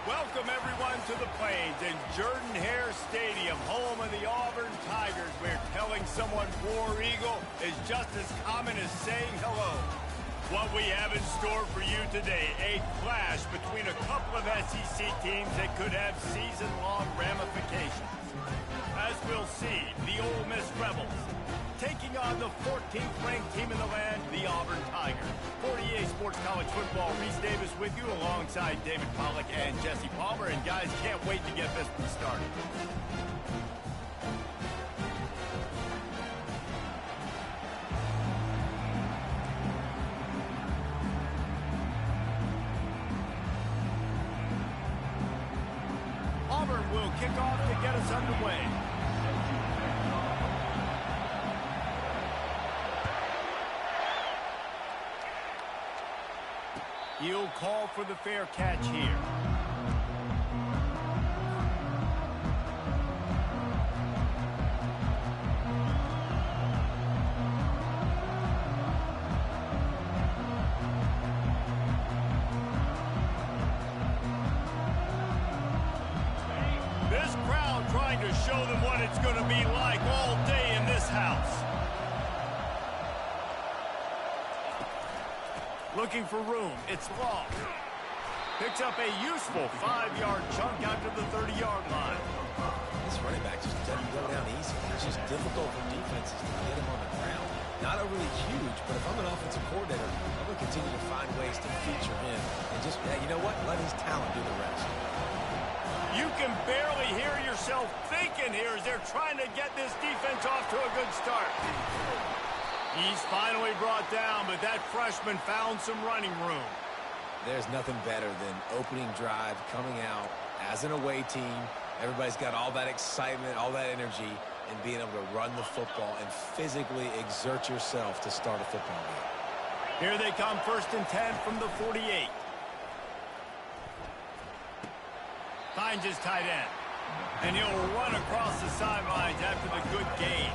Welcome, everyone, to the Plains and Jordan-Hare Stadium, home of the Auburn Tigers, where telling someone War Eagle is just as common as saying hello. What we have in store for you today, a clash between a couple of SEC teams that could have season-long ramifications. As we'll see, the Ole Miss Rebels taking on the 14th ranked team in the land, the Auburn Tigers. 48 Sports College Football, Reese Davis with you alongside David Pollack and Jesse Palmer. And guys, can't wait to get this one started. Auburn will kick off to get us underway. He'll call for the fair catch here. This crowd trying to show them what it's going to be like all day in this house. Looking for room. It's long. Picks up a useful 5-yard chunk out to the 30-yard line. This running back just doesn't go down easy. It's just difficult for defenses to get him on the ground. Not overly huge, but if I'm an offensive coordinator, I'm going to continue to find ways to feature him. And just, yeah, you know what? Let his talent do the rest. You can barely hear yourself thinking here as they're trying to get this defense off to a good start. He's finally brought down, but that freshman found some running room. There's nothing better than opening drive, coming out as an away team. Everybody's got all that excitement, all that energy, and being able to run the football and physically exert yourself to start a football game. Here they come, 1st and 10 from the 48. Finds his tight end. And he'll run across the sidelines after the good gain.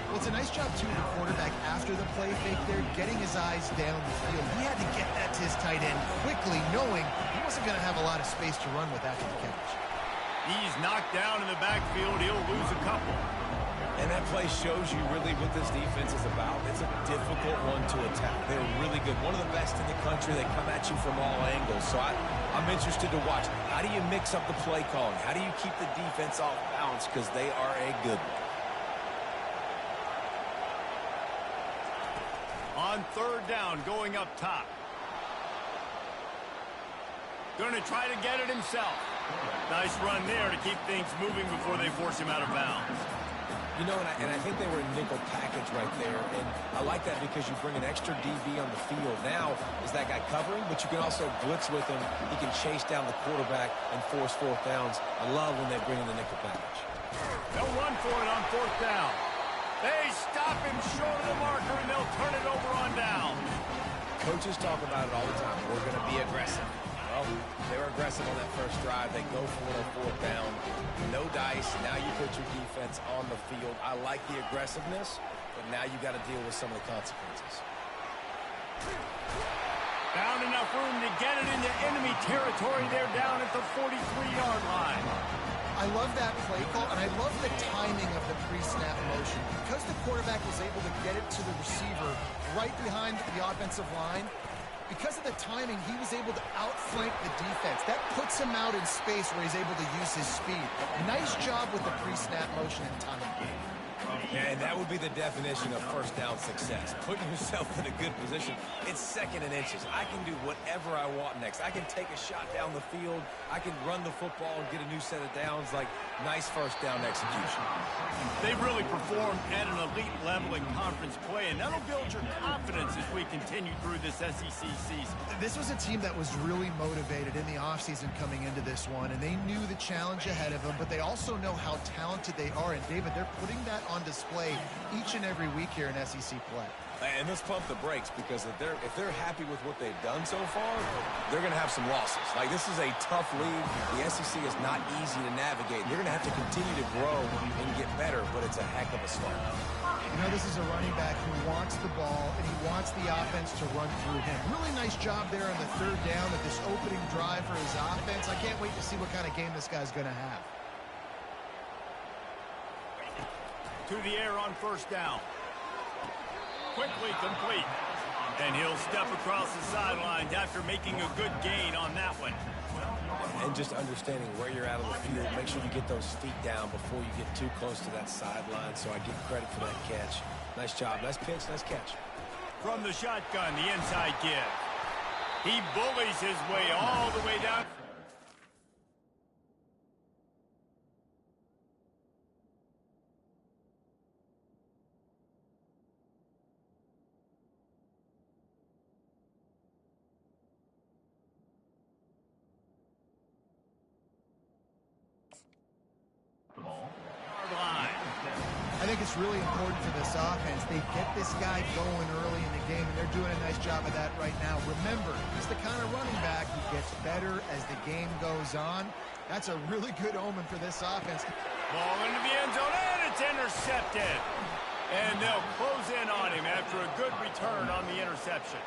Well, it's a nice job, too, the quarterback after the play fake there, getting his eyes down the field. He had to get that to his tight end quickly, knowing he wasn't going to have a lot of space to run with after the catch. He's knocked down in the backfield. He'll lose a couple. And that play shows you really what this defense is about. It's a difficult one to attack. They're really good. One of the best in the country. They come at you from all angles. So I'm interested to watch. How do you mix up the play calling? How do you keep the defense off balance? Because they are a good one. On 3rd down, going up top. Going to try to get it himself. Nice run there to keep things moving before they force him out of bounds. You know, and I think they were in nickel package right there. And I like that because you bring an extra DB on the field. Now, is that guy covering? But you can also blitz with him. He can chase down the quarterback and force 4th downs. I love when they bring in the nickel package. They'll run for it on 4th down. They stop him short of the marker, and they'll turn it over on down. Coaches talk about it all the time. We're going to be aggressive. Well, they were aggressive on that first drive. They go for it on 4th down. No dice. Now you put your defense on the field. I like the aggressiveness, but now you got to deal with some of the consequences. Found enough room to get it into enemy territory. They're down at the 43-yard line. I love that play call, and I love the timing of the pre-snap motion. Because the quarterback was able to get it to the receiver right behind the offensive line, because of the timing, he was able to outflank the defense. That puts him out in space where he's able to use his speed. Nice job with the pre-snap motion and timing. Yeah, and that would be the definition of 1st down success. Putting yourself in a good position. It's 2nd and inches. I can do whatever I want next. I can take a shot down the field. I can run the football and get a new set of downs. Like, nice 1st down execution. They've really performed at an elite level in conference play, and that'll build your confidence as we continue through this SEC season. This was a team that was really motivated in the offseason coming into this one, and they knew the challenge ahead of them, but they also know how talented they are. And, David, they're putting that on display each and every week here in SEC play. And let's pump the brakes, because if they're happy with what they've done so far, they're going to have some losses. Like, this is a tough league. The SEC is not easy to navigate. They're going to have to continue to grow and get better, but it's a heck of a start. You know, know, this is a running back who wants the ball, and he wants the offense to run through him. Really nice job there on the third down of this opening drive for his offense. I can't wait to see what kind of game this guy's going to have. To the air on first down. Quickly complete. And he'll step across the sidelines after making a good gain on that one. And just understanding where you're at on the field, make sure you get those feet down before you get too close to that sideline. So I give credit for that catch. Nice job. Nice pitch. Nice catch. From the shotgun, the inside give. He bullies his way all the way down. I think it's really important for this offense. They get this guy going early in the game, and they're doing a nice job of that right now. Remember, he's the kind of running back who gets better as the game goes on. That's a really good omen for this offense. Ball into the end zone, and it's intercepted. And they'll close in on him after a good return on the interception.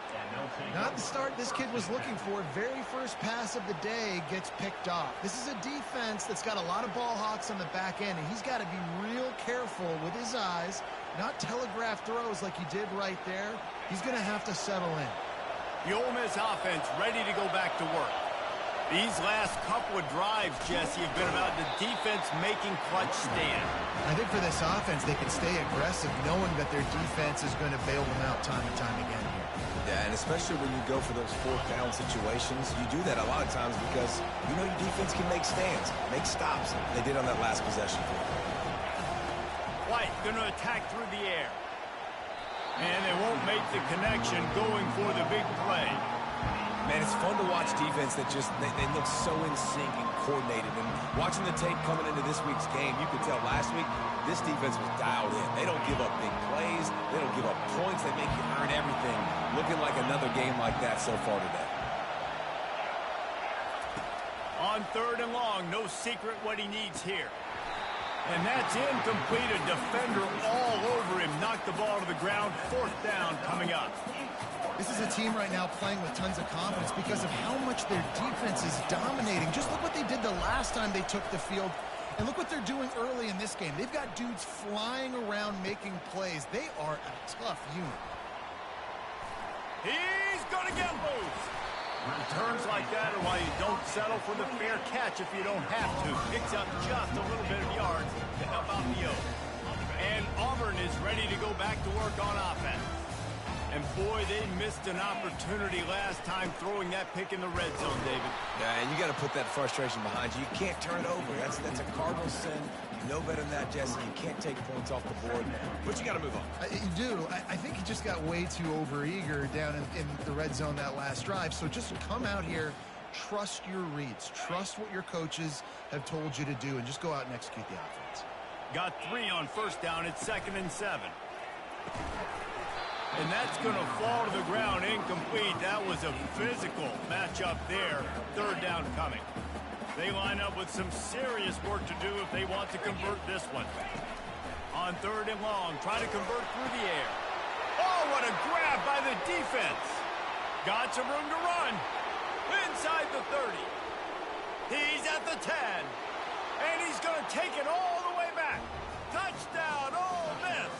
Not the start this kid was looking for. Very first pass of the day gets picked off. This is a defense that's got a lot of ball hawks on the back end, and he's got to be real careful with his eyes, not telegraph throws like he did right there. He's going to have to settle in. The Ole Miss offense ready to go back to work. These last couple of drives, Jesse, have been about the defense making clutch stand. I think for this offense, they can stay aggressive knowing that their defense is going to bail them out time and time again here. Yeah, and especially when you go for those fourth down situations, you do that a lot of times because you know your defense can make stands, make stops. They did on that last possession. White going to attack through the air. And they won't make the connection going for the big play. Man, it's fun to watch defense that just, they look so in sync and coordinated. And watching the tape coming into this week's game, you could tell last week, this defense was dialed in. They don't give up big plays. They don't give up points. They make you earn everything. Looking like another game like that so far today. On third and long, no secret what he needs here. And that's incomplete. A defender all over him. Knocked the ball to the ground. Fourth down coming up. This is a team right now playing with tons of confidence because of how much their defense is dominating. Just look what they did the last time they took the field, and look what they're doing early in this game. They've got dudes flying around making plays. They are a tough unit. He's going to get loose. Returns like that are why you don't settle for the fair catch if you don't have to. Picks up just a little bit of yards to help out the Oaks. And Auburn is ready to go back to work on offense. And boy, they missed an opportunity last time throwing that pick in the red zone, David. Yeah, and you got to put that frustration behind you. You can't turn it over. That's a cardinal sin. You know better than that, Jesse. You can't take points off the board, but you got to move on. You do. I think he just got way too overeager down in the red zone that last drive. So just come out here, trust your reads, trust what your coaches have told you to do, and just go out and execute the offense. Got 3 on first down. It's 2nd and 7. And that's going to fall to the ground incomplete. That was a physical matchup there. Third down coming. They line up with some serious work to do if they want to convert this one. On third and long, try to convert through the air. Oh, what a grab by the defense. Got some room to run. Inside the 30. He's at the 10. And he's going to take it all the way back. Touchdown, Ole Miss.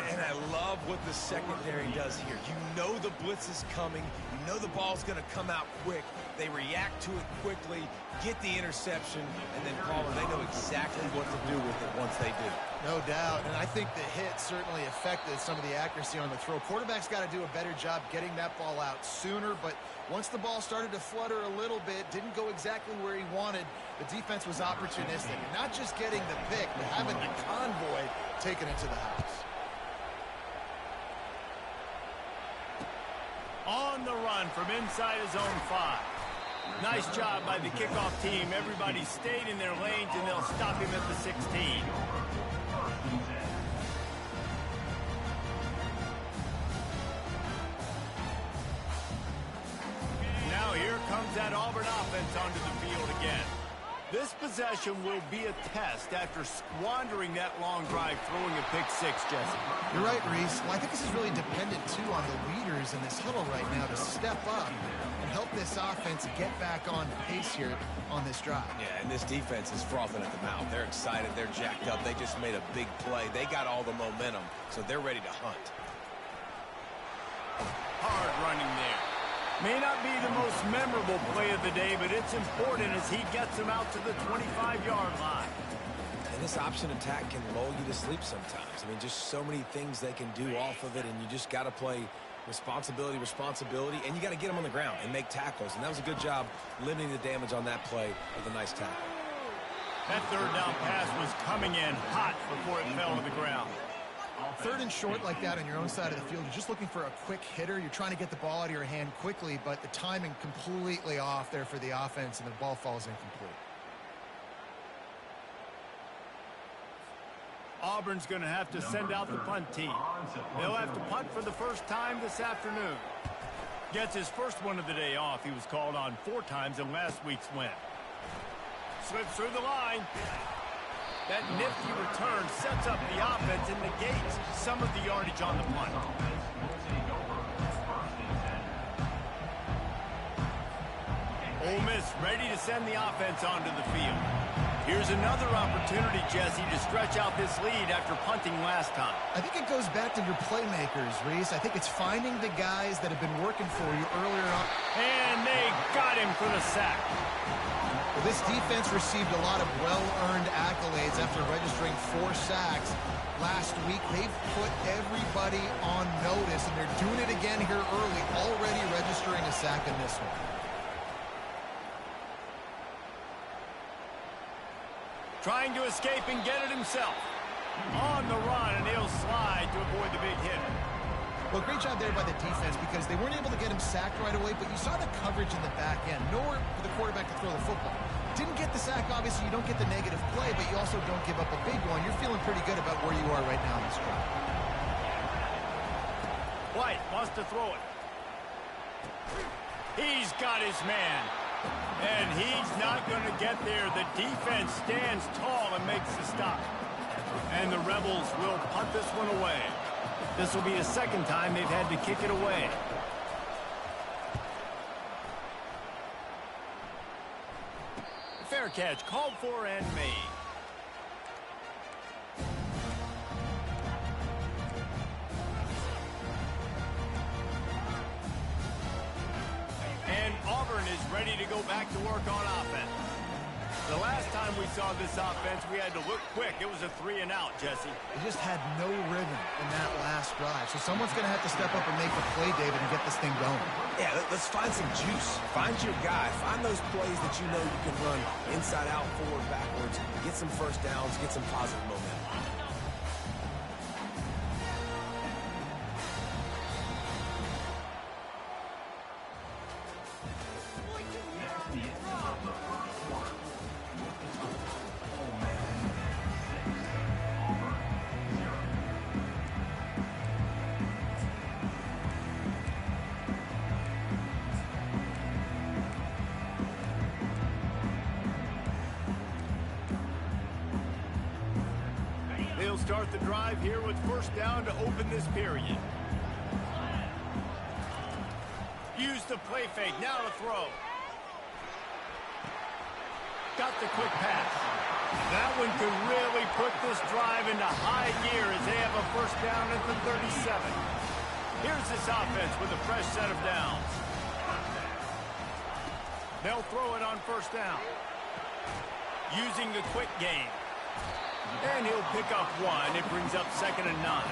And I love what the secondary does here. You know the blitz is coming. You know the ball's going to come out quick. They react to it quickly, get the interception, and then Palmer, they know exactly what to do with it once they do. No doubt, and I think the hit certainly affected some of the accuracy on the throw. Quarterback's got to do a better job getting that ball out sooner, but once the ball started to flutter a little bit, didn't go exactly where he wanted, the defense was opportunistic. Not just getting the pick, but having the convoy taking it to the house. On the run from inside his own 5. Nice job by the kickoff team. Everybody stayed in their lanes, and they'll stop him at the 16. Now here comes that Auburn offense onto the field again. This possession will be a test after squandering that long drive, throwing a pick six, Jesse. You're right, Reese. Well, I think this is really dependent, too, on the leaders in this huddle right now to step up and help this offense get back on pace here on this drive. Yeah, and this defense is frothing at the mouth. They're excited. They're jacked up. They just made a big play. They got all the momentum, so they're ready to hunt. Hard running there. May not be the most memorable play of the day, but it's important as he gets him out to the 25-yard line. And this option attack can lull you to sleep sometimes. I mean, just so many things they can do off of it, and you just got to play responsibility, and you got to get them on the ground and make tackles. And that was a good job limiting the damage on that play with a nice tackle. That third down pass was coming in hot before it fell to the ground. Third and short like that on your own side of the field, you're just looking for a quick hitter. You're trying to get the ball out of your hand quickly, but the timing completely off there for the offense, and the ball falls incomplete. Auburn's going to have to send out the punt team. They'll have to punt for the first time this afternoon. Gets his first one of the day off. He was called on 4 times in last week's win. Slips through the line. That nifty return sets up the offense and negates some of the yardage on the punt. Ole Miss ready to send the offense onto the field. Here's another opportunity, Jesse, to stretch out this lead after punting last time. I think it goes back to your playmakers, Reese. I think it's finding the guys that have been working for you earlier on. And they got him for the sack. Well, this defense received a lot of well-earned accolades after registering 4 sacks last week. They've put everybody on notice, and they're doing it again here early, already registering a sack in this one. Trying to escape and get it himself. On the run, and he'll slide to avoid the big hit. Well, great job there by the defense because they weren't able to get him sacked right away, but you saw the coverage in the back end. Nowhere for the quarterback to throw the football. Didn't get the sack, obviously. You don't get the negative play, but you also don't give up a big one. You're feeling pretty good about where you are right now in this drive. White wants to throw it. He's got his man. And he's not going to get there. The defense stands tall and makes the stop. And the Rebels will punt this one away. This will be a second time they've had to kick it away. Fair catch called for and made. And Auburn is ready to go back to work on offense. The last time we saw this offense, we had to look quick. It was a 3 and out, Jesse. They just had no rhythm in that last drive. So someone's going to have to step up and make a play, David, and get this thing going. Yeah, let's find some juice. Find your guy. Find those plays that you know you can run inside out, forward, backwards. Get some first downs. Get some positive momentum. They'll start the drive here with first down to open this period. Use the play fake, now to throw. Got the quick pass. That one could really put this drive into high gear as they have a first down at the 37. Here's this offense with a fresh set of downs. They'll throw it on first down. Using the quick game. And he'll pick up 1. It brings up 2nd and 9.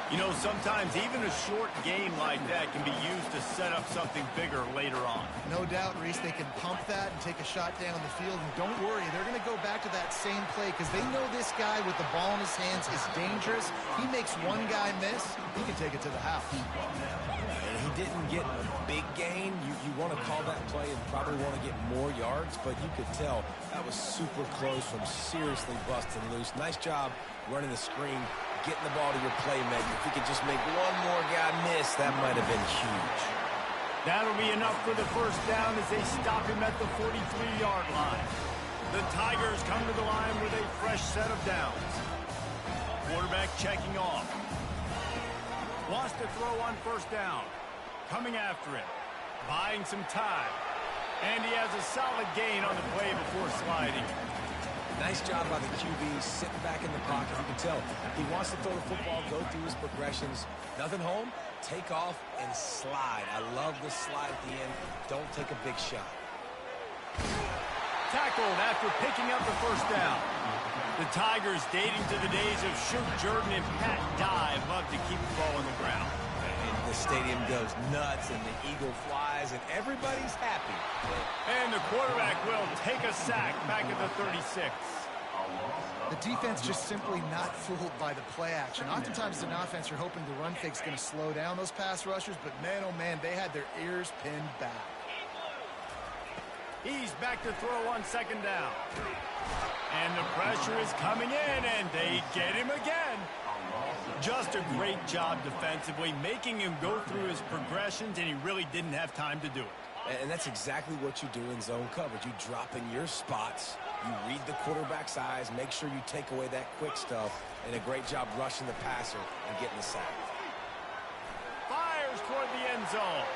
You know, sometimes even a short game like that can be used to set up something bigger later on. No doubt, Reese, they can pump that and take a shot down the field. And don't worry, they're going to go back to that same play because they know this guy with the ball in his hands is dangerous. He makes one guy miss, he can take it to the house. And he didn't get a big gain. You want to call that play and probably want to get more yards, but you could tell that was super close from seriously busting loose. Nice job running the screen, getting the ball to your playmaker. If he could just make one more guy miss, that might have been huge. That'll be enough for the first down as they stop him at the 43-yard line. The Tigers come to the line with a fresh set of downs. Quarterback checking off. Wants to throw on first down. Coming after it. Buying some time. And he has a solid gain on the play before sliding. Nice job by the QB, sitting back in the pocket. You can tell he wants to throw the football, go through his progressions. Nothing home, take off and slide. I love the slide at the end. Don't take a big shot. Tackled after picking up the first down. The Tigers, dating to the days of Shoot Jordan and Pat Dye, love to keep the ball on the ground. And the stadium goes nuts, and the eagle flies, and everybody's happy. And the quarterback will take a sack back at the 36. The defense just simply not fooled by the play action. Oftentimes, as an offense, you're hoping the run fake's going to slow down those pass rushers, but man, oh man, they had their ears pinned back. He's back to throw on second down. And the pressure is coming in, and they get him again. Just a great job defensively, making him go through his progressions, and he really didn't have time to do it. And that's exactly what you do in zone coverage. You drop in your spots, you read the quarterback's eyes, make sure you take away that quick stuff, and a great job rushing the passer and getting the sack. Fires toward the end zone.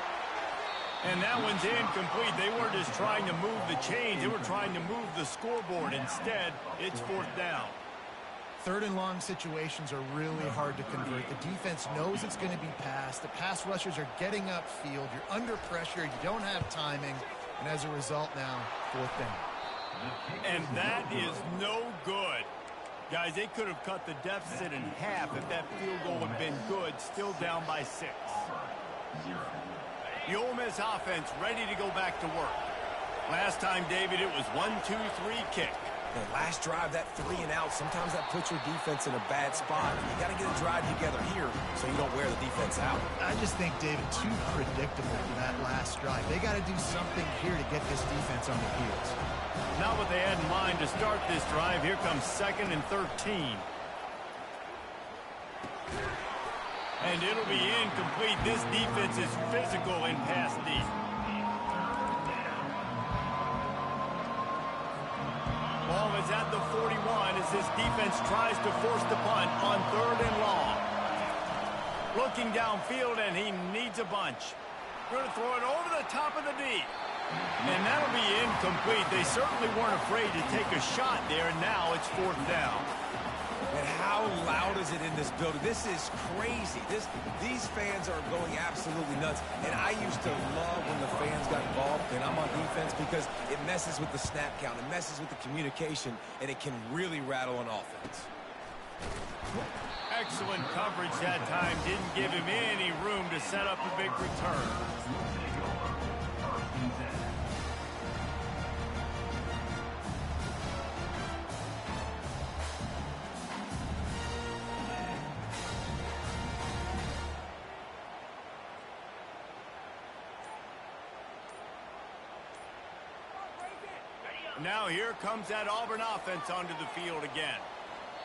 And that one's incomplete. They weren't just trying to move the chains. They were trying to move the scoreboard. Instead, it's fourth down. Third and long situations are really hard to convert. The defense knows it's going to be passed. The pass rushers are getting upfield. You're under pressure. You don't have timing. And as a result now, fourth down. And that is no good. Guys, they could have cut the deficit in half if that field goal had been good. Still down by 6. The Ole Miss offense ready to go back to work. Last time, David, it was 1-2-3 kick. The last drive, that 3 and out, sometimes that puts your defense in a bad spot. You got to get a drive together here so you don't wear the defense out. I just think, David, too predictable for that last drive. They got to do something here to get this defense on their heels. Not what they had in mind to start this drive. Here comes 2nd and 13. And it'll be incomplete. This defense is physical in pass deep. Ball is at the 41 as this defense tries to force the punt on 3rd and long. Looking downfield, and he needs a bunch. Going to throw it over the top of the D. And that'll be incomplete. They certainly weren't afraid to take a shot there, and now it's 4th down. And how loud is it in this building? This is crazy. These fans are going absolutely nuts. And I used to love when the fans got involved, and I'm on defense, because it messes with the snap count. It messes with the communication, and it can really rattle an offense. Excellent coverage that time. Didn't give him any room to set up a big return. Now here comes that Auburn offense onto the field again.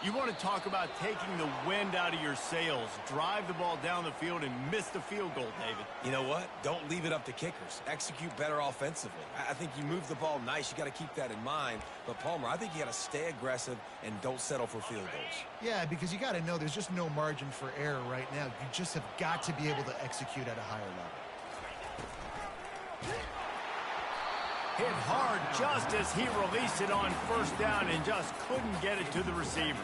You want to talk about taking the wind out of your sails. Drive the ball down the field and miss the field goal, David. You know what? Don't leave it up to kickers. Execute better offensively. I think you move the ball nice. You got to keep that in mind. But, Palmer, I think you got to stay aggressive and don't settle for field goals. Yeah, because you got to know there's just no margin for error right now. You just have got to be able to execute at a higher level. Hit hard just as he released it on first down and just couldn't get it to the receiver.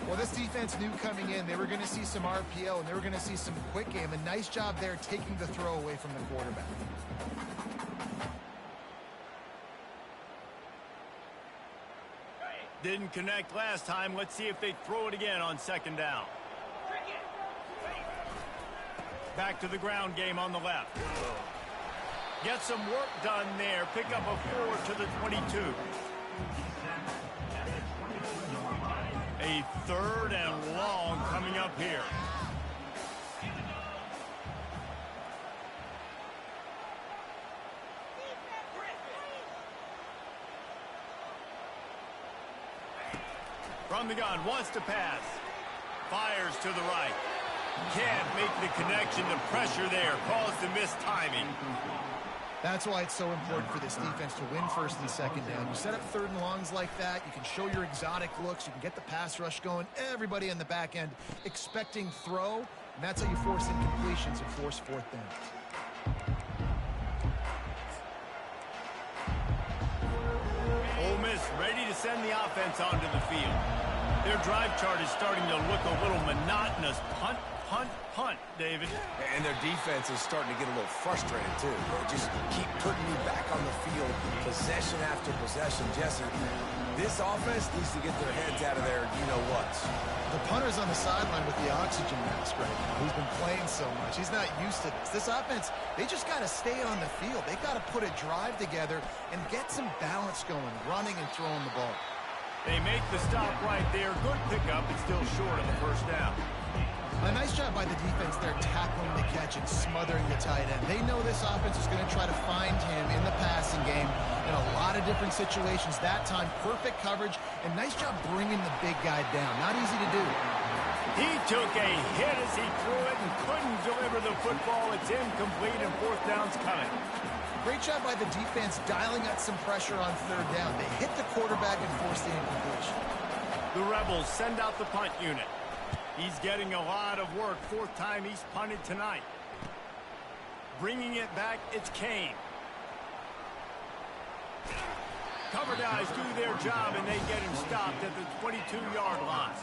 Well, this defense knew coming in they were going to see some RPO and they were going to see some quick game. A nice job there taking the throw away from the quarterback. Didn't connect last time. Let's see if they throw it again on 2nd down. Back to the ground game on the left. Get some work done there. Pick up a 4 to the 22. A 3rd and long coming up here. From the gun, wants to pass. Fires to the right. Can't make the connection. The pressure there caused the missed timing. That's why it's so important for this defense to win first and second down. You set up third and longs like that, you can show your exotic looks, you can get the pass rush going, everybody in the back end expecting throw, and that's how you force incompletions and force fourth down. Ole Miss ready to send the offense onto the field. Their drive chart is starting to look a little monotonous. Punt, punt, punt, David. And their defense is starting to get a little frustrated, too. They just keep putting me back on the field, possession after possession. Jesse, this offense needs to get their heads out of their you-know-whats. The punter's on the sideline with the oxygen mask right now. He's been playing so much. He's not used to this. This offense, they just got to stay on the field. They got to put a drive together and get some balance going, running and throwing the ball. They make the stop right there. Good pickup, but still short of the first down. A nice job by the defense there, tackling the catch and smothering the tight end. They know this offense is going to try to find him in the passing game in a lot of different situations. That time, perfect coverage, and nice job bringing the big guy down. Not easy to do. He took a hit as he threw it and couldn't deliver the football. It's incomplete, and fourth down's coming. Great job by the defense dialing up some pressure on third down. They hit the quarterback and forced the incompletion. The Rebels send out the punt unit. He's getting a lot of work. Fourth time he's punted tonight. Bringing it back, it's Kane. Cover guys do their job, and they get him stopped at the 22-yard line.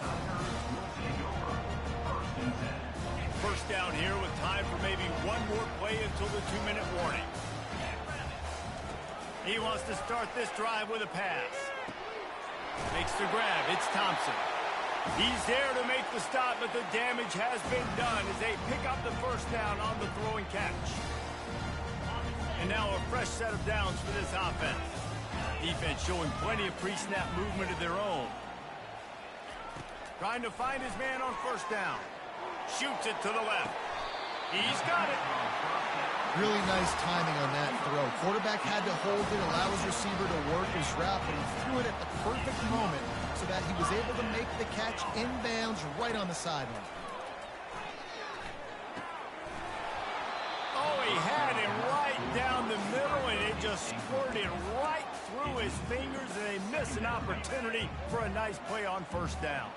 First down here with time for maybe one more play until the 2-minute warning. He wants to start this drive with a pass. Makes the grab. It's Thompson. He's there to make the stop, but the damage has been done as they pick up the first down on the throwing catch. And now a fresh set of downs for this offense. Defense showing plenty of pre-snap movement of their own. Trying to find his man on first down. Shoots it to the left. He's got it. Really nice timing on that throw. Quarterback had to hold it, allow his receiver to work his route, but he threw it at the perfect moment so that he was able to make the catch inbounds right on the sideline. Oh, he had him right down the middle, and it just squirted right through his fingers, and they miss an opportunity for a nice play on first down.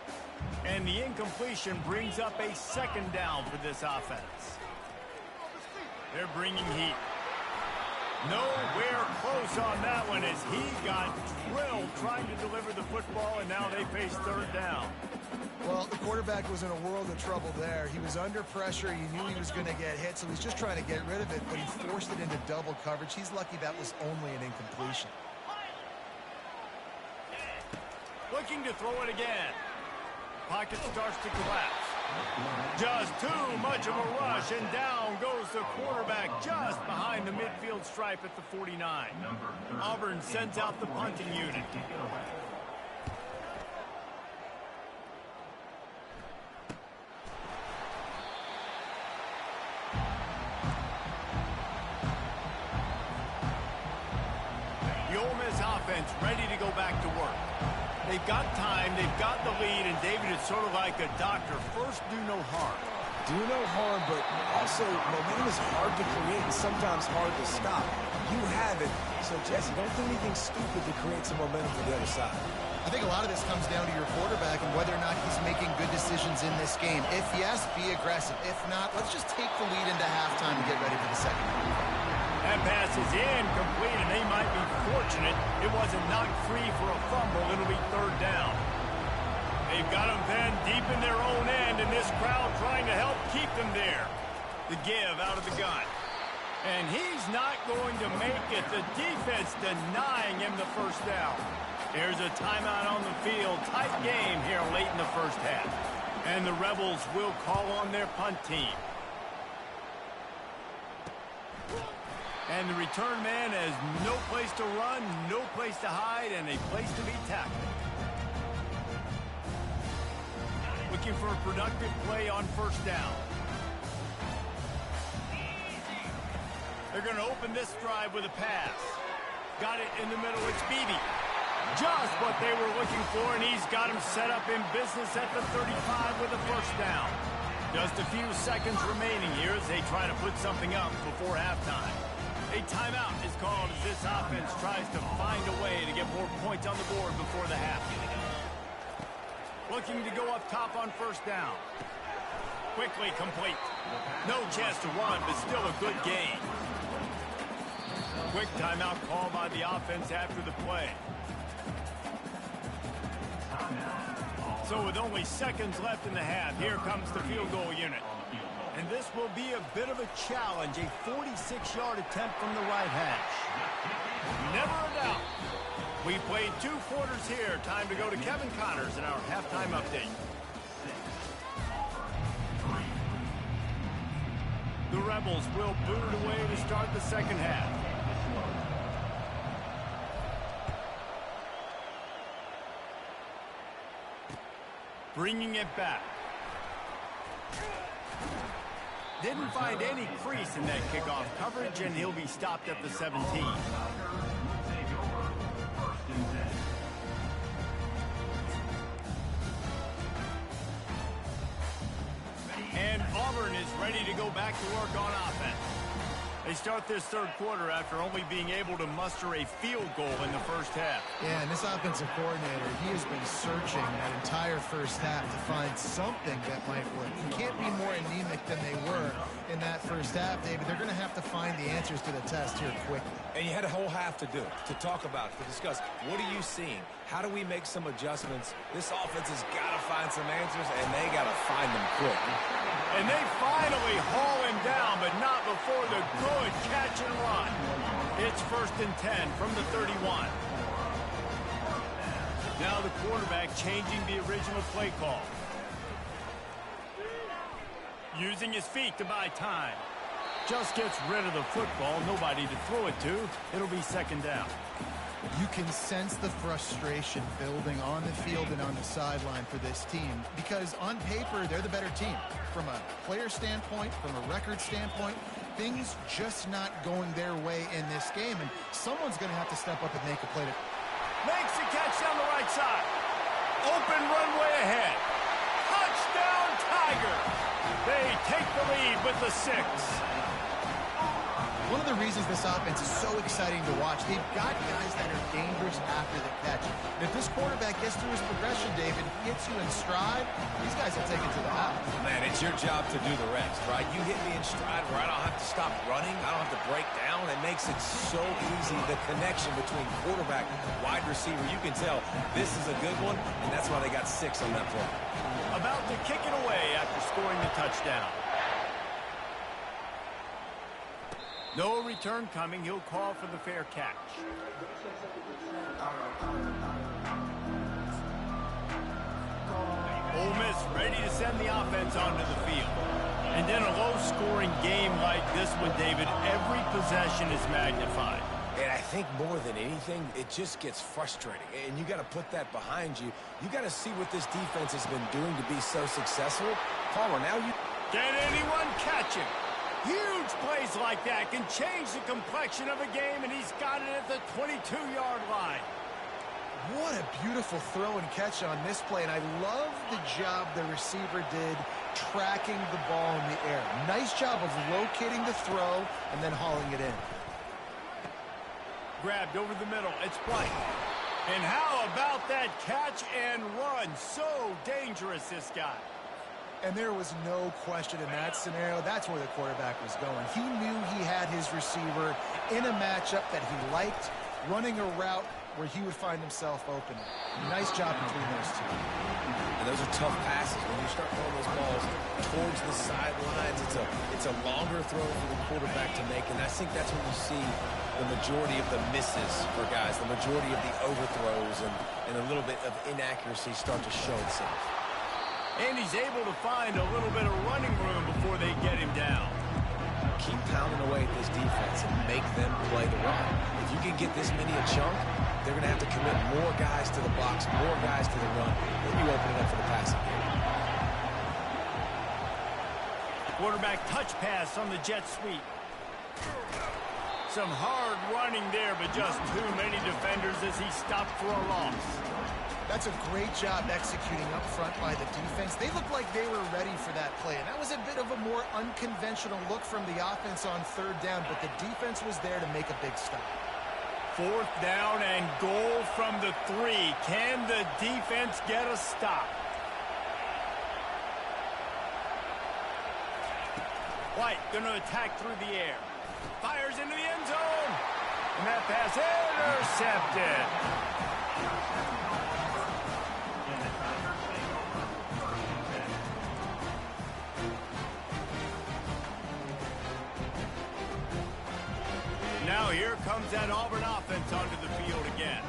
And the incompletion brings up a second down for this offense. They're bringing heat. Nowhere close on that one as he got drilled trying to deliver the football, and now they face third down. Well, the quarterback was in a world of trouble there. He was under pressure. He knew he was going to get hit, so he's just trying to get rid of it, but he forced it into double coverage. He's lucky that was only an incompletion. Looking to throw it again. Pocket starts to collapse. Just too much of a rush, and down goes the quarterback just behind the midfield stripe at the 49. Auburn sends out the punting unit. The Ole Miss offense ready to go back to work. They've got time, they've got the lead, and David, it's sort of like a doctor. First, do no harm. Do no harm, but also momentum is hard to create and sometimes hard to stop. You have it, so Jesse, don't do anything stupid to create some momentum for the other side. I think a lot of this comes down to your quarterback and whether or not he's making good decisions in this game. If yes, be aggressive. If not, let's just take the lead into halftime and get ready for the second half. That pass is incomplete, and they might be fortunate it wasn't knocked free for a fumble. It'll be third down. They've got them then deep in their own end, and this crowd trying to help keep them there. The give out of the gun. And he's not going to make it. The defense denying him the first down. There's a timeout on the field. Tight game here late in the first half. And the Rebels will call on their punt team. And the return man has no place to run, no place to hide, and a place to be tackled. Looking for a productive play on first down. They're going to open this drive with a pass. Got it in the middle. It's Beebe. Just what they were looking for, and he's got him set up in business at the 35 with a first down. Just a few seconds remaining here as they try to put something up before halftime. A timeout is called as this offense tries to find a way to get more points on the board before the half. Looking to go up top on first down. Quickly complete. No chance to run, but still a good gain. Quick timeout call by the offense after the play. So with only seconds left in the half, here comes the field goal unit. And this will be a bit of a challenge, a 46-yard attempt from the right hash. Never a doubt. We played 2 quarters here. Time to go to Kevin Connors in our halftime update. The Rebels will boot it away to start the second half. Bringing it back. Didn't find any crease in that kickoff coverage, and he'll be stopped at the 17. And Auburn is ready to go back to work on offense. They start this third quarter after only being able to muster a field goal in the first half. Yeah, and this offensive coordinator, he has been searching that entire first half to find something that might work. He can't be more anemic than they were in that first half, David. They're going to have to find the answers to the test here quickly. And you had a whole half to do it, to talk about, to discuss. What are you seeing? How do we make some adjustments? This offense has got to find some answers, and they got to find them quick. And they finally haul him down, but not before the good catch and run. It's 1st and 10 from the 31. Now the quarterback changing the original play call. Using his feet to buy time. Just gets rid of the football. Nobody to throw it to. It'll be 2nd down. You can sense the frustration building on the field and on the sideline for this team because on paper, they're the better team. From a player standpoint, from a record standpoint, things just not going their way in this game, and someone's going to have to step up and make a play. Makes the catch down the right side. Open runway ahead. Touchdown, Tigers. They take the lead with the 6. One of the reasons this offense is so exciting to watch, they've got guys that are dangerous after the catch. And if this quarterback gets through his progression, David, hits you in stride, these guys will take it to the house. Man, it's your job to do the rest, right? You hit me in stride where I don't have to stop running. I don't have to break down. It makes it so easy. The connection between quarterback and wide receiver, you can tell this is a good one, and that's why they got 6 on that play. About to kick it away after scoring the touchdown. No return coming. He'll call for the fair catch. Ole Miss ready to send the offense onto the field. And in a low-scoring game like this one, David, every possession is magnified. And I think more than anything, it just gets frustrating. And you got to put that behind you. You got to see what this defense has been doing to be so successful. Palmer, now you... Can anyone catch him? Huge plays like that can change the complexion of a game, and he's got it at the 22-yard line. What a beautiful throw and catch on this play, and I love the job the receiver did tracking the ball in the air. Nice job of locating the throw and then hauling it in. Grabbed over the middle. It's blank. And how about that catch and run? So dangerous, this guy. And there was no question in that scenario. That's where the quarterback was going. He knew he had his receiver in a matchup that he liked, running a route where he would find himself open. Nice job between those two. And those are tough passes. When you start throwing those balls towards the sidelines, it's a longer throw for the quarterback to make. And I think that's when you see the majority of the misses for guys, the majority of the overthrows and a little bit of inaccuracy start to show itself. And he's able to find a little bit of running room before they get him down. Keep pounding away at this defense and make them play the run. If you can get this many a chunk, they're going to have to commit more guys to the box, more guys to the run. Then you open it up for the passing game. Quarterback touch pass on the jet sweep. Some hard running there, but just too many defenders as he stopped for a loss. That's a great job executing up front by the defense. They looked like they were ready for that play, and that was a bit of a more unconventional look from the offense on third down, but the defense was there to make a big stop. Fourth down and goal from the 3. Can the defense get a stop? White going to attack through the air. Fires into the end zone. And that pass intercepted. Now here comes that Auburn offense onto the field again.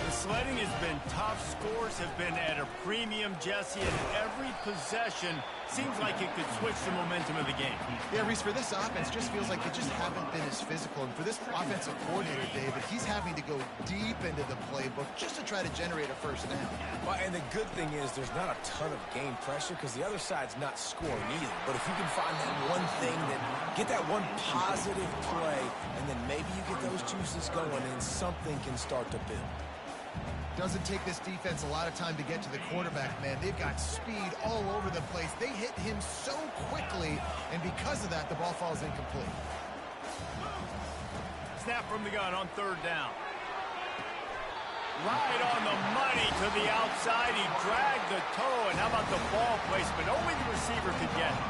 The sledding has been tough. Scores have been at a premium, Jesse, and every possession seems like it could switch the momentum of the game. Yeah, Reese, for this offense, just feels like they just haven't been as physical. And for this offensive coordinator, David, he's having to go deep into the playbook just to try to generate a first down. Well, and the good thing is there's not a ton of game pressure because the other side's not scoring either. But if you can find that one thing, that get that one positive play, and then maybe you get those juices going and something can start to build. Doesn't take this defense a lot of time to get to the quarterback, man. They've got speed all over the place. They hit him so quickly, and because of that, the ball falls incomplete. Snap from the gun on third down. Right on the money to the outside. He dragged the toe, and how about the ball placement? Only the receiver could get it.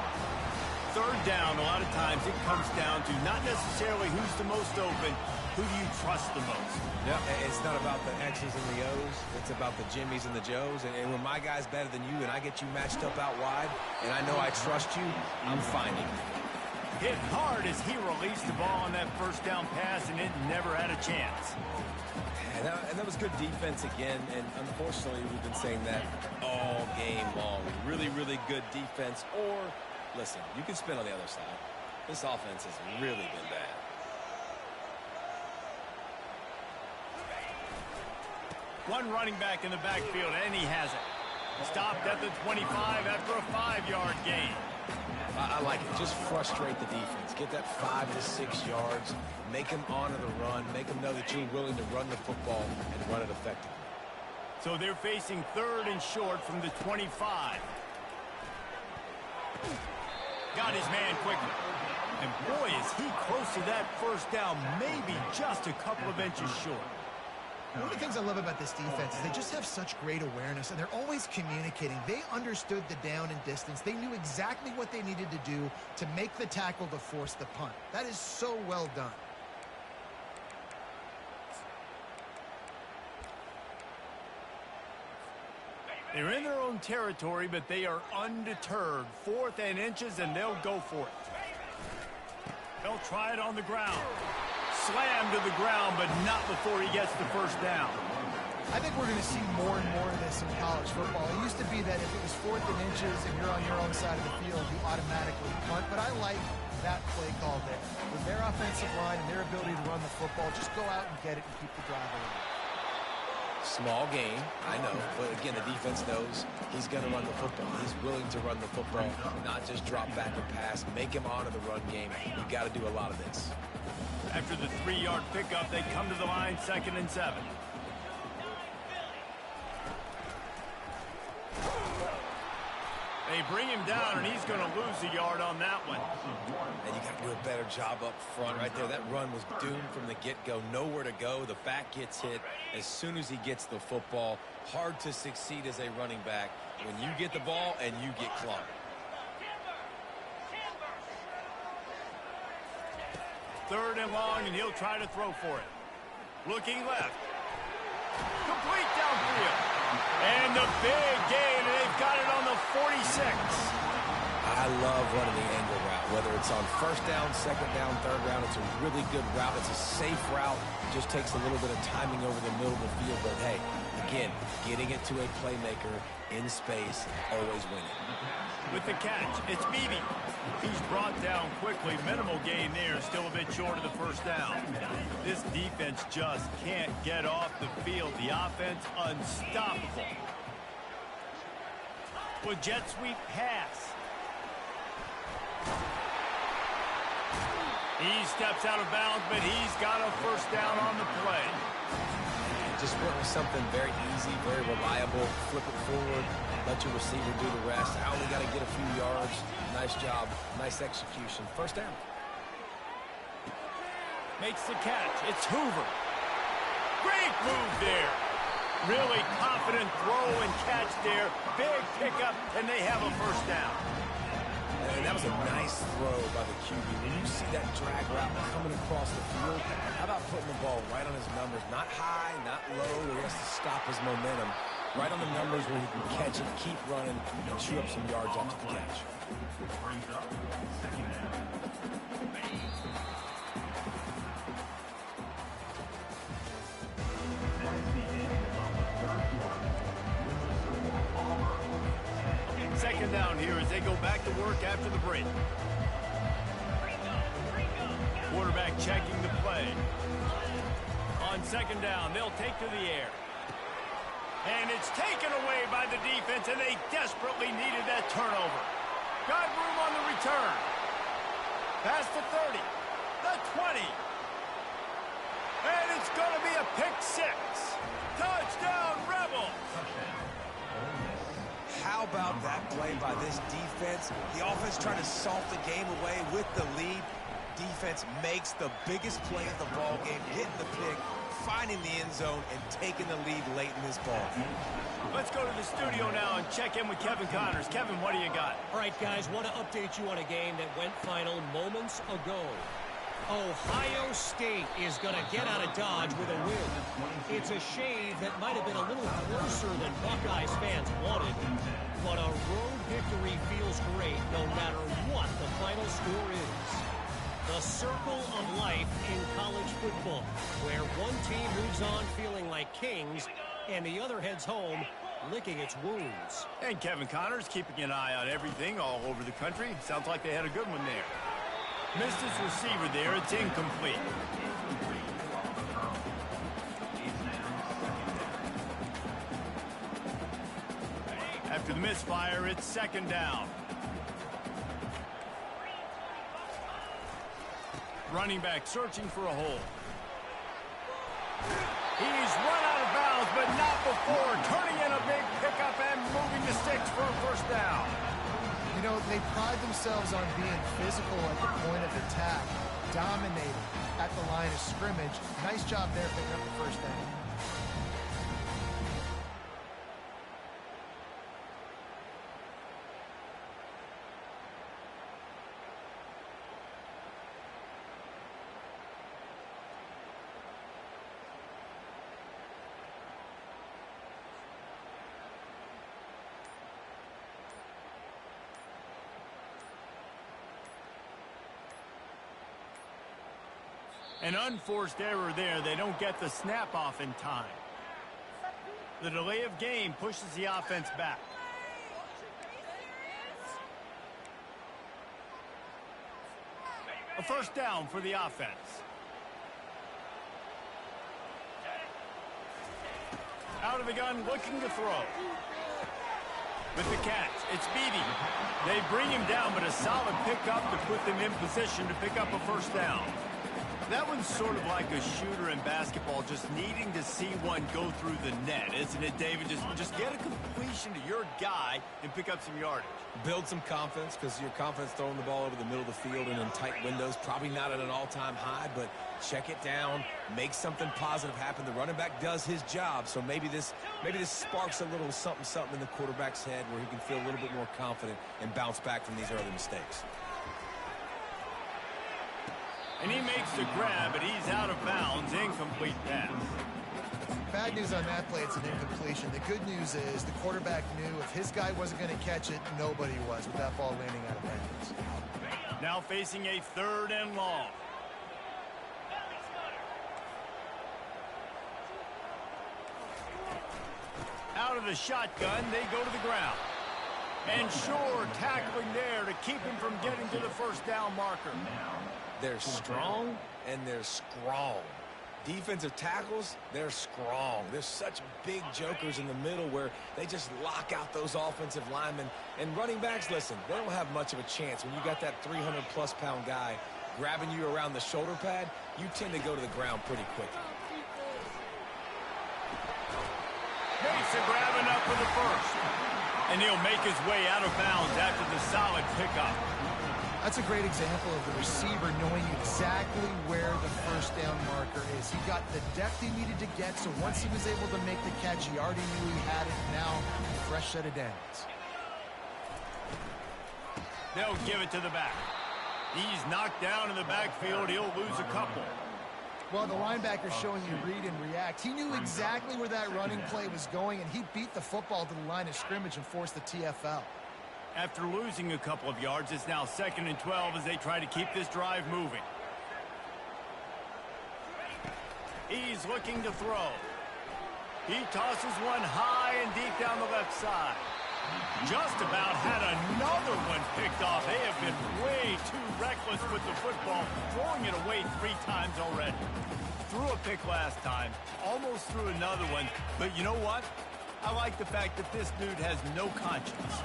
Third down, a lot of times it comes down to not necessarily who's the most open, who do you trust the most? Yeah, it's not about the X's and the O's. It's about the Jimmys and the Joes. And when my guy's better than you and I get you matched up out wide and I know I trust you, I'm finding you. Hit hard as he released the ball on that first down pass, and it never had a chance. And that was good defense again, and unfortunately we've been saying that all game long. Really, really good defense. Or, listen, you can spin on the other side. This offense has really been bad. One running back in the backfield, and he has it. Stopped at the 25 after a 5-yard gain. I like it. Just frustrate the defense. Get that 5 to 6 yards. Make them honor the run. Make them know that you're willing to run the football and run it effectively. So they're facing third and short from the 25. Got his man quickly. And boy, is he close to that first down, maybe just a couple of inches short. One of the things I love about this defense is they just have such great awareness, and they're always communicating. They understood the down and distance. They knew exactly what they needed to do to make the tackle to force the punt. That is so well done. They're in their own territory, but they are undeterred. 4th and inches, and they'll go for it. They'll try it on the ground. Slammed to the ground, but not before he gets the first down. I think we're going to see more and more of this in college football. It used to be that if it was 4th and inches and you're on your own side of the field, you automatically punt. But I like that play call there. With their offensive line and their ability to run the football, just go out and get it and keep the drive alive. Small game, I know, but again, the defense knows he's going to run the football. He's willing to run the football, not just drop back and pass, make him honor the run game. We've got to do a lot of this. After the 3-yard pickup, they come to the line, 2nd and 7. They bring him down, and he's going to lose a yard on that one. And you got to do a better job up front right there. That run was doomed from the get-go. Nowhere to go. The back gets hit as soon as he gets the football. Hard to succeed as a running back when you get the ball and you get clocked. 3rd and long, and he'll try to throw for it. Looking left. Complete downfield. And the big gain, and they've got it on the 46. I love running the angle route, whether it's on 1st down, 2nd down, 3rd down. It's a really good route. It's a safe route. It just takes a little bit of timing over the middle of the field. But, hey, again, getting it to a playmaker in space, always winning. With the catch, it's Beebe. He's brought down quickly. Minimal gain there, still a bit short of the first down. This defense just can't get off the field. The offense unstoppable. With jet sweep pass. He steps out of bounds, but he's got a first down on the play. Just went with something very easy, very reliable. Flip it forward, let your receiver do the rest. I only got to get a few yards. Nice job, nice execution. First down. Makes the catch. It's Hoover. Great move there. Really confident throw and catch there. Big pickup, and they have a first down. And that was a nice throw by the QB. When you see that drag route coming across the field, how about putting the ball right on his numbers? Not high, not low, where he has to stop his momentum. Right on the numbers where he can catch it, keep running, and chew up some yards after the catch. Second down here as they go back to work after the break. Quarterback checking the play. On second down, they'll take to the air. And it's taken away by the defense, and they desperately needed that turnover. Got room on the return. Past the 30, the 20. And it's going to be a pick six. Touchdown, Rebels. How about that play by this defense? The offense trying to salt the game away with the lead. Defense makes the biggest play of the ball game, hitting the pick, finding the end zone, and taking the lead late in this ball. Let's go to the studio now and check in with Kevin Connors. Kevin, what do you got? All right, guys, want to update you on a game that went final moments ago. Ohio State is going to get out of Dodge with a win. It's a shave that might have been a little closer than Buckeyes fans wanted, but a road victory feels great no matter what the final score is. The circle of life in college football, where one team moves on feeling like kings and the other heads home licking its wounds. And Kevin Connors keeping an eye on everything all over the country. Sounds like they had a good one there. Missed his receiver there. It's incomplete. After the misfire, it's second down. Running back searching for a hole. He's run out of bounds, but not before turning in a big pickup and moving the sticks for a first down. You know, they pride themselves on being physical at the point of attack, dominating at the line of scrimmage. Nice job there picking up the first down. An unforced error there. They don't get the snap off in time. The delay of game pushes the offense back. A first down for the offense. Out of the gun, looking to throw. With the catch, it's Beatty. They bring him down, but a solid pickup to put them in position to pick up a first down. That one's sort of like a shooter in basketball, just needing to see one go through the net, isn't it, David? Just get a completion to your guy and pick up some yardage. Build some confidence, because your confidence throwing the ball over the middle of the field and in tight windows, probably not at an all-time high, but check it down, make something positive happen. The running back does his job, so maybe this sparks a little something in the quarterback's head where he can feel a little bit more confident and bounce back from these early mistakes. And he makes the grab, but he's out of bounds. Incomplete pass. Bad news on that play, it's an incompletion. The good news is the quarterback knew if his guy wasn't going to catch it, nobody was with that ball landing out of bounds. Now facing a third and long. Out of the shotgun, they go to the ground. And Shore tackling there to keep him from getting to the first down marker. They're strong and they're strong. Defensive tackles, they're strong. There's such big jokers in the middle where they just lock out those offensive linemen. And running backs, listen, they don't have much of a chance. When you got that 300-plus pound guy grabbing you around the shoulder pad, you tend to go to the ground pretty quickly. Makes a grab enough for the first. And he'll make his way out of bounds after the solid pickup. That's a great example of the receiver knowing exactly where the first down marker is. He got the depth he needed to get, so once he was able to make the catch, he already knew he had it. Now, a fresh set of downs. They'll give it to the back. He's knocked down in the backfield. He'll lose a couple. Well, the linebacker's showing you read and react. He knew exactly where that running play was going, and he beat the football to the line of scrimmage and forced the TFL. After losing a couple of yards, it's now 2nd and 12 as they try to keep this drive moving. He's looking to throw. He tosses one high and deep down the left side. Just about had another one picked off. They have been way too reckless with the football, throwing it away 3 times already. Threw a pick last time, almost threw another one, but you know what? I like the fact that this dude has no conscience.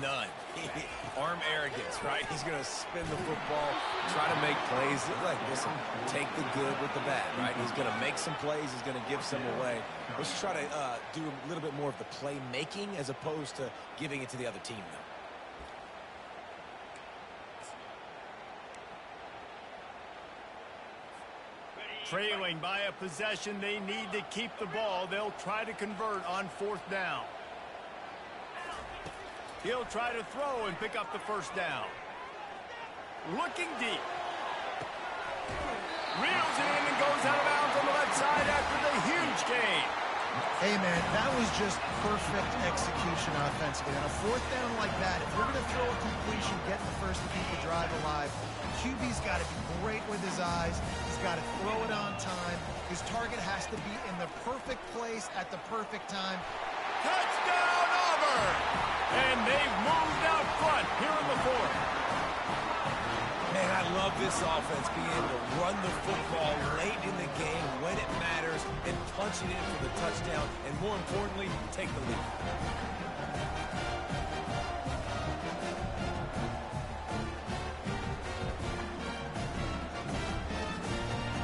None. Arm arrogance, right? He's going to spin the football, try to make plays. Like, listen, take the good with the bad, right? He's going to make some plays. He's going to give some away. Let's try to do a little bit more of the playmaking as opposed to giving it to the other team, though. Trailing by a possession, they need to keep the ball. They'll try to convert on 4th down. He'll try to throw and pick up the first down. Looking deep. Reels it in and goes out of bounds on the left side after the huge gain. Hey, man, that was just perfect execution offensively. On a 4th down like that, if you're going to throw a completion, get the first to keep the drive alive, QB's got to be great with his eyes. He's got to throw it on time. His target has to be in the perfect place at the perfect time. Touchdown, Auburn! And they've moved out front here in the 4th. Man, I love this offense being able to run the football late in the game when it matters and punch it in for the touchdown and, more importantly, take the lead.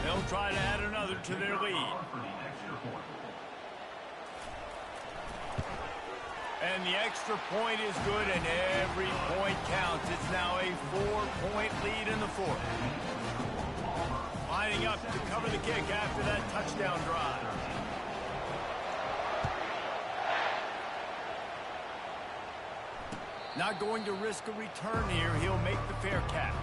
They'll try to add another to their lead. And the extra point is good, and every point counts. It's now a 4-point lead in the 4th. Lining up to cover the kick after that touchdown drive. Not going to risk a return here. He'll make the fair catch.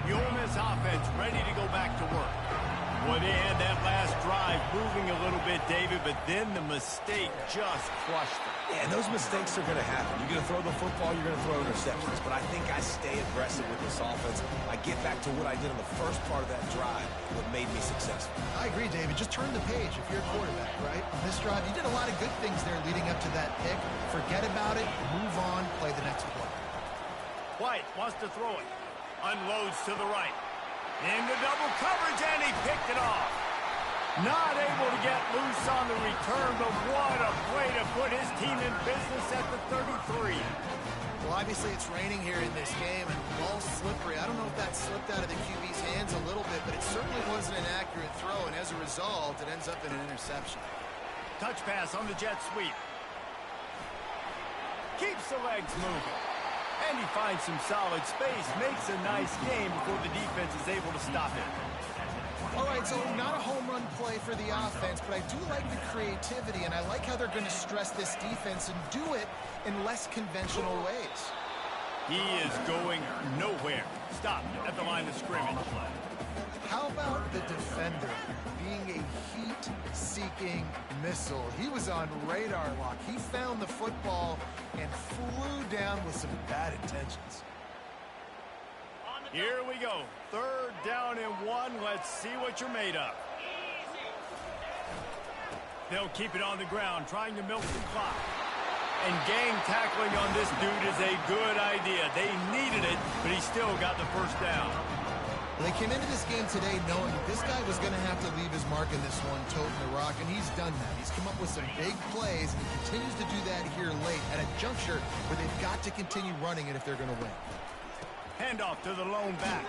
The Ole Miss offense ready to go back to work. Boy, they had that last drive moving a little bit, David, but then the mistake just crushed them. Yeah, and those mistakes are going to happen. You're going to throw the football, you're going to throw interceptions. But I think I stay aggressive with this offense. I get back to what I did on the first part of that drive that made me successful. I agree, David. Just turn the page if you're a quarterback, right? On this drive, you did a lot of good things there leading up to that pick. Forget about it, move on, play the next play. White wants to throw it. Unloads to the right. Into double coverage, and he picked it off. Not able to get loose on the return, but what a play to put his team in business at the 33. Well, obviously it's raining here in this game, and the ball's slippery. I don't know if that slipped out of the QB's hands a little bit, but it certainly wasn't an accurate throw, and as a result, it ends up in an interception. Touch pass on the jet sweep. Keeps the legs moving. And he finds some solid space, makes a nice game before the defense is able to stop it. All right, so not a home run play for the offense, but I do like the creativity, and I like how they're going to stress this defense and do it in less conventional ways. He is going nowhere. Stopped at the line of scrimmage. How about the defender being a heat-seeking missile? He was on radar lock. He found the football and flew down with some bad intentions. Here we go. 3rd down and 1. Let's see what you're made of. They'll keep it on the ground, trying to milk the clock. And gang tackling on this dude is a good idea. They needed it, but he still got the first down. They came into this game today knowing this guy was going to have to leave his mark in this one, toting the rock, and he's done that. He's come up with some big plays, and he continues to do that here late at a juncture where they've got to continue running it if they're going to win. Handoff to the lone back.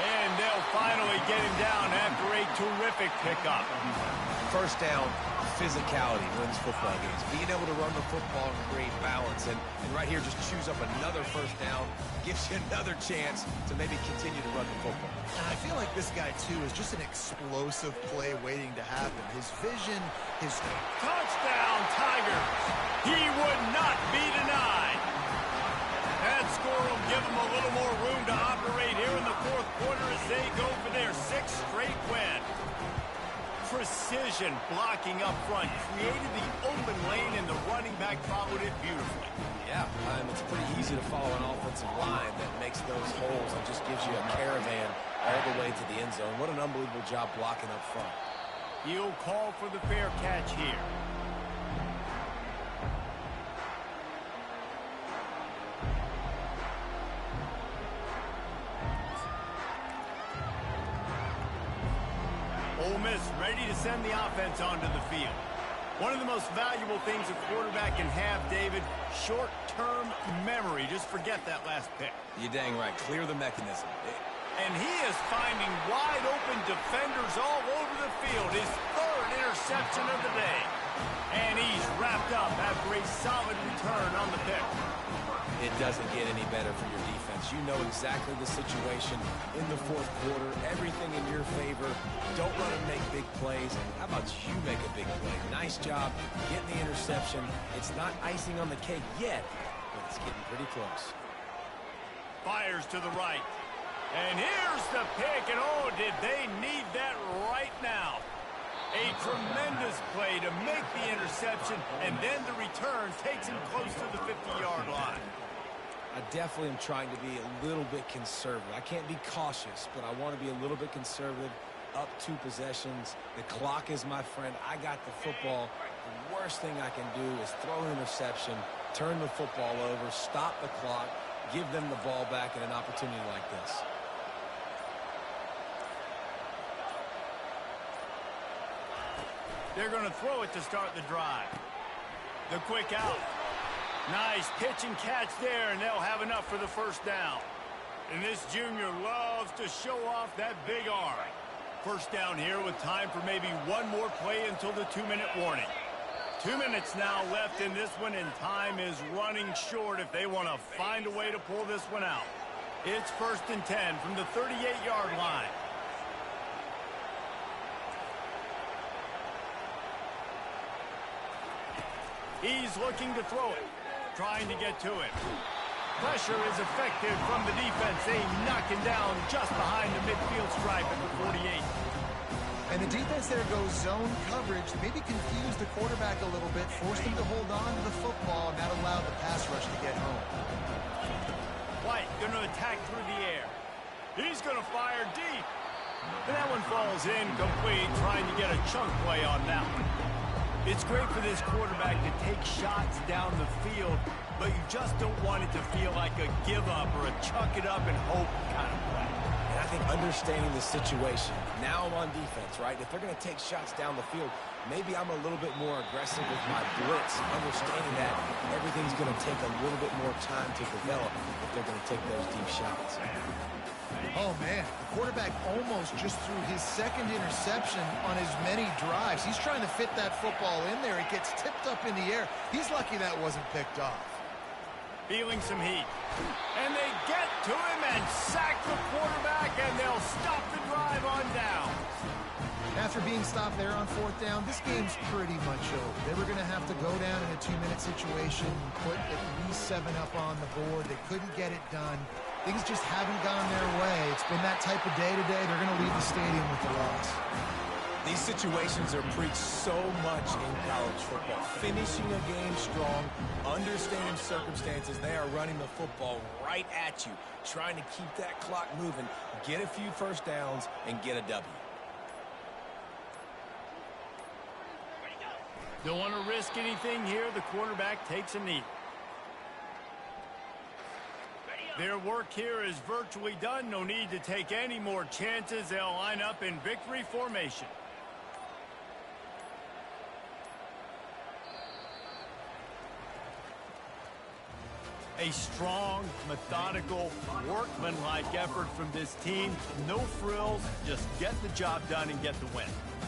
And they'll finally get him down after a terrific pickup. First down, physicality wins football games. Being able to run the football and create balance. And right here, just choose up another first down. Gives you another chance to maybe continue to run the football. I feel like this guy, too, is just an explosive play waiting to happen. His vision, his... Touchdown, Tigers! He would not be denied. That score will give them a little more room to operate here in the fourth quarter as they go for their sixth straight win. Precision blocking up front created the open lane, and the running back followed it beautifully. Yeah, it's pretty easy to follow an offensive line that makes those holes and just gives you a caravan all the way to the end zone. What an unbelievable job blocking up front. He'll call for the fair catch here. Ole Miss ready to send the offense onto the field. One of the most valuable things a quarterback can have, David, short-term memory. Just forget that last pick. You're dang right. Clear the mechanism. And he is finding wide-open defenders all over the field. His third interception of the day. And he's wrapped up after a solid return on the pick. It doesn't get any better for your defense. You know exactly the situation in the fourth quarter. Everything in your favor. Don't let them make big plays. How about you make a big play? Nice job getting the interception. It's not icing on the cake yet, but it's getting pretty close. Fires to the right. And here's the pick, and oh, did they need that right now. A tremendous play to make the interception, and then the return takes him close to the 50-yard line. I definitely am trying to be a little bit conservative. I can't be cautious, but I want to be a little bit conservative. Up 2 possessions. The clock is my friend. I got the football. The worst thing I can do is throw an interception, turn the football over, stop the clock, give them the ball back in an opportunity like this. They're going to throw it to start the drive. The quick out. Nice pitch and catch there, and they'll have enough for the first down. And this junior loves to show off that big arm. First down here with time for maybe one more play until the 2-minute warning. 2 minutes now left in this one, and time is running short if they want to find a way to pull this one out. It's 1st and 10 from the 38-yard line. He's looking to throw it, trying to get to it. Pressure is effective from the defense. They knock him down just behind the midfield stripe at the 48. And the defense there goes zone coverage, maybe confused the quarterback a little bit, forced him to hold on to the football, and that allowed the pass rush to get home. White going to attack through the air. He's going to fire deep. And that one falls incomplete, trying to get a chunk play on that one. It's great for this quarterback to take shots down the field, but you just don't want it to feel like a give-up or a chuck it up and hope kind of play. And I think understanding the situation, now I'm on defense, right? If they're going to take shots down the field, maybe I'm a little bit more aggressive with my blitz, understanding that everything's going to take a little bit more time to develop if they're going to take those deep shots. Oh, man, the quarterback almost just threw his second interception on as many drives. He's trying to fit that football in there. It gets tipped up in the air. He's lucky that wasn't picked off. Feeling some heat. And they get to him and sack the quarterback, and they'll stop the drive on down. After being stopped there on 4th down, this game's pretty much over. They were going to have to go down in a 2-minute situation, put at least 7 up on the board. They couldn't get it done. Things just haven't gone their way. It's been that type of day today. They're going to leave the stadium with the loss. These situations are preached so much in college football. Finishing a game strong, understanding circumstances. They are running the football right at you, trying to keep that clock moving, get a few first downs, and get a W. Don't want to risk anything here. The quarterback takes a knee. Their work here is virtually done. No need to take any more chances. They'll line up in victory formation. A strong, methodical, workmanlike effort from this team. No frills, just get the job done and get the win.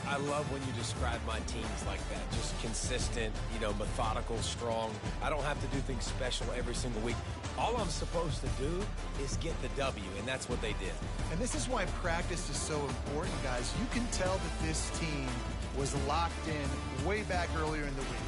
I love when you describe my teams like that. Just consistent, methodical, strong. I don't have to do things special every single week. All I'm supposed to do is get the W, and that's what they did. And this is why practice is so important, guys. You can tell that this team was locked in way back earlier in the week.